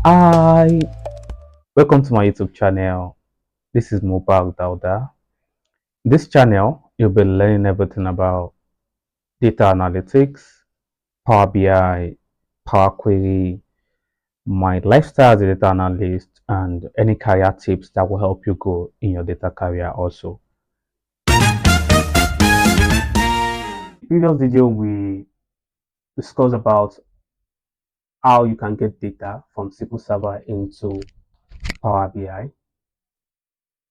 Hi, welcome to my YouTube channel. This is Mubarak Dauda. This channel, you'll be learning everything about data analytics, Power BI, Power Query, my lifestyle as a data analyst, and any career tips that will help you grow in your data career also. In the previous video, we discussed about how you can get data from SQL Server into Power BI.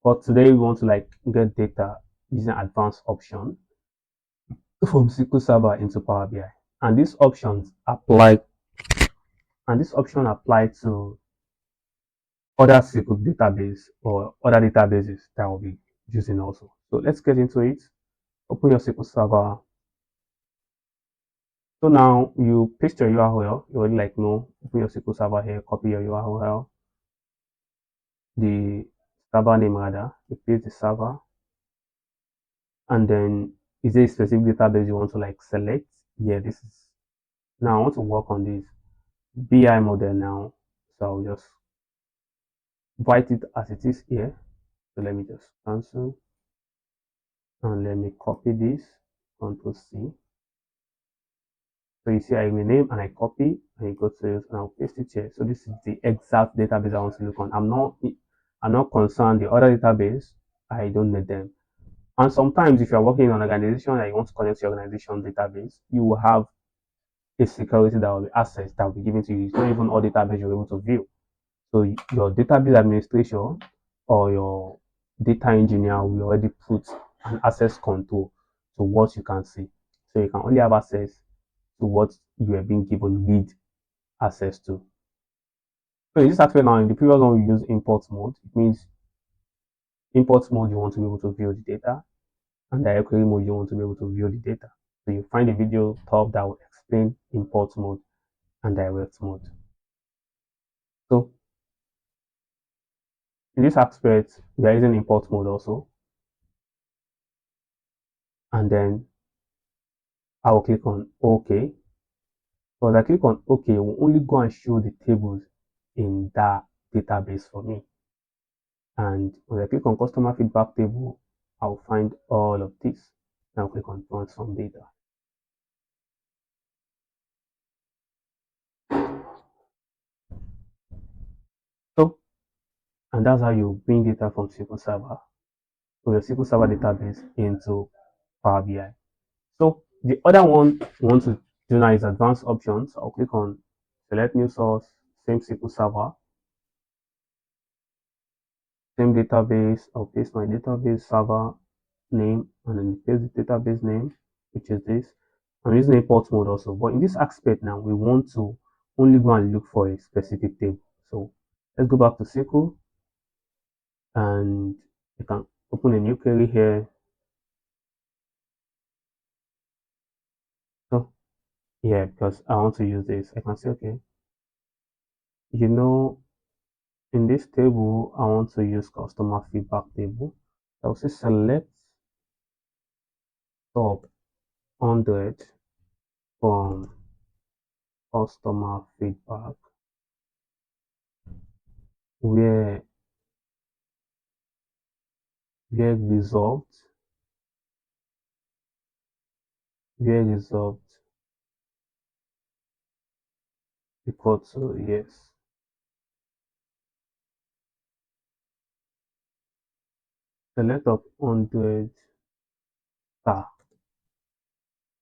But today we want to get data using advanced option from SQL Server into Power BI. And these options apply and this option apply to other SQL database or other databases that will be using also. So let's get into it. Open your SQL Server. So now you paste your URL. You already know. Open your SQL Server here. Copy your URL, the server name rather. You paste the server, and then is there a specific database you want to select? Yeah, this is. Now I want to work on this BI model now. So I'll just write it as it is here. So let me just cancel and let me copy this. Control C. So you see I rename and I copy and you go to it and I'll paste it here. So this is the exact database I want to look on. I'm not concerned the other database. I don't need them. And sometimes if you're working in an organization and you want to connect to your organization database, you will have a security that will be access that will be given to you. It's not even all database you're able to view. So your database administration or your data engineer will already put an access control to what you can see. So you can only have access to what you are being given read access to. So in this aspect now, in the previous one, we use import mode. It means import mode, you want to be able to view the data, and direct query mode, you want to be able to view the data. So you find a video top that will explain import mode and direct mode. So in this aspect, we are using import mode also. And then I will click on OK. So as I click on OK, it will only go and show the tables in that database for me. And when I click on customer feedback table, I'll find all of this. Now click on transform data. So, and that's how you bring data from SQL Server, from your SQL Server database into Power BI. So the other one we want to do now is advanced options. I'll click on select new source, same SQL Server, same database. I'll paste my database server name and then paste the database name, which is this. I'm using import mode also, but in this aspect now, we want to only go and look for a specific table. So let's go back to SQL and you can open a new query here. So yeah, because I want to use this, I can say, okay, in this table, I want to use customer feedback table. I'll say select top 100 from customer feedback where where result where result equal to yes. Select up 100 star.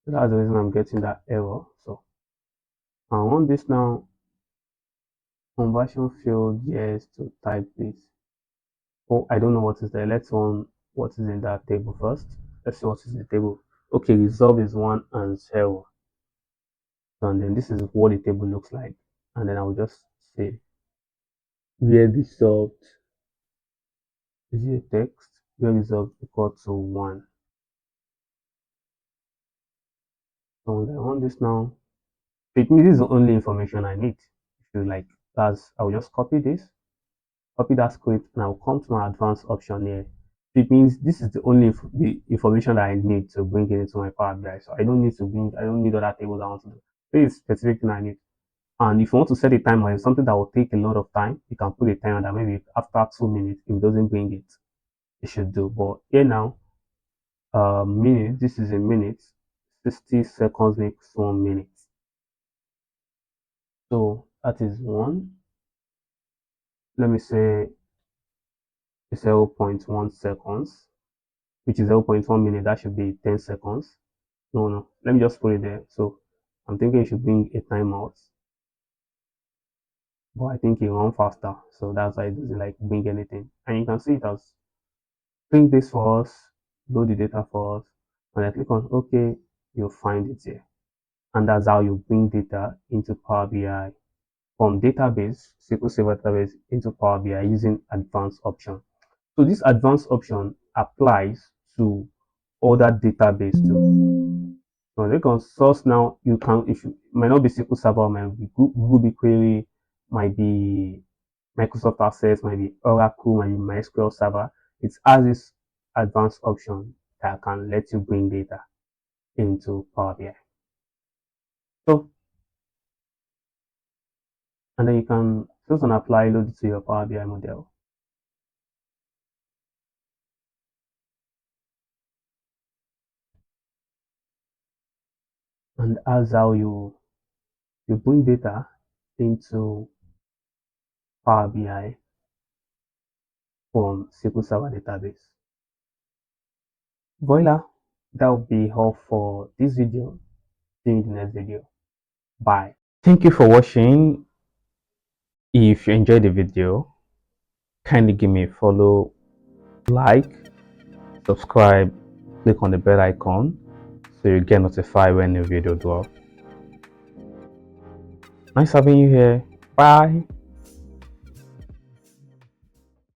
So that's the reason I'm getting that error. So I want this now conversion field yes to type this. Oh, I don't know what is there. Let's on what is in that table first. Let's see what is in the table. Okay, resolve is 1 and 0. And then this is what the table looks like. And then I will just say where result is it a text where result equal to 1. So I want this now. It means this is the only information I need. If you that's I'll just copy that script, and I'll come to my advanced option here. It means this is the only the information that I need to bring it into my Power BI. So I don't need other tables I want to do. This is specific thing I need. And if you want to set a timer, it's something that will take a lot of time. You can put a timer that maybe after 2 minutes, if it doesn't bring it, it should do. But here now, minute. This is a minute. 60 seconds makes 1 minute. So that is one. Let me say 0.1 seconds, which is zero point 0.1 minute. That should be 10 seconds. No, no. Let me just put it there. So I'm thinking you should bring a timeout, but I think it run faster. So that's why it doesn't like bring anything. And you can see it as bring this for us, load the data for us. When I click on OK, you'll find it here. And that's how you bring data into Power BI from database, SQL Server database into Power BI using advanced option. So this advanced option applies to other database too. So click on source now. You can, if you might not be SQL Server, might be Google BigQuery, might be Microsoft Access, might be Oracle, might be MySQL Server. It has this advanced option that can let you bring data into Power BI. So, and then you can just apply load it to your Power BI model. And that's how you bring data into Power BI from SQL Server database. Voila, that will be all for this video. See you in the next video. Bye. Thank you for watching. If you enjoyed the video, kindly give me a follow, like, subscribe, click on the bell icon so you get notified when a video drops. Nice having you here. Bye.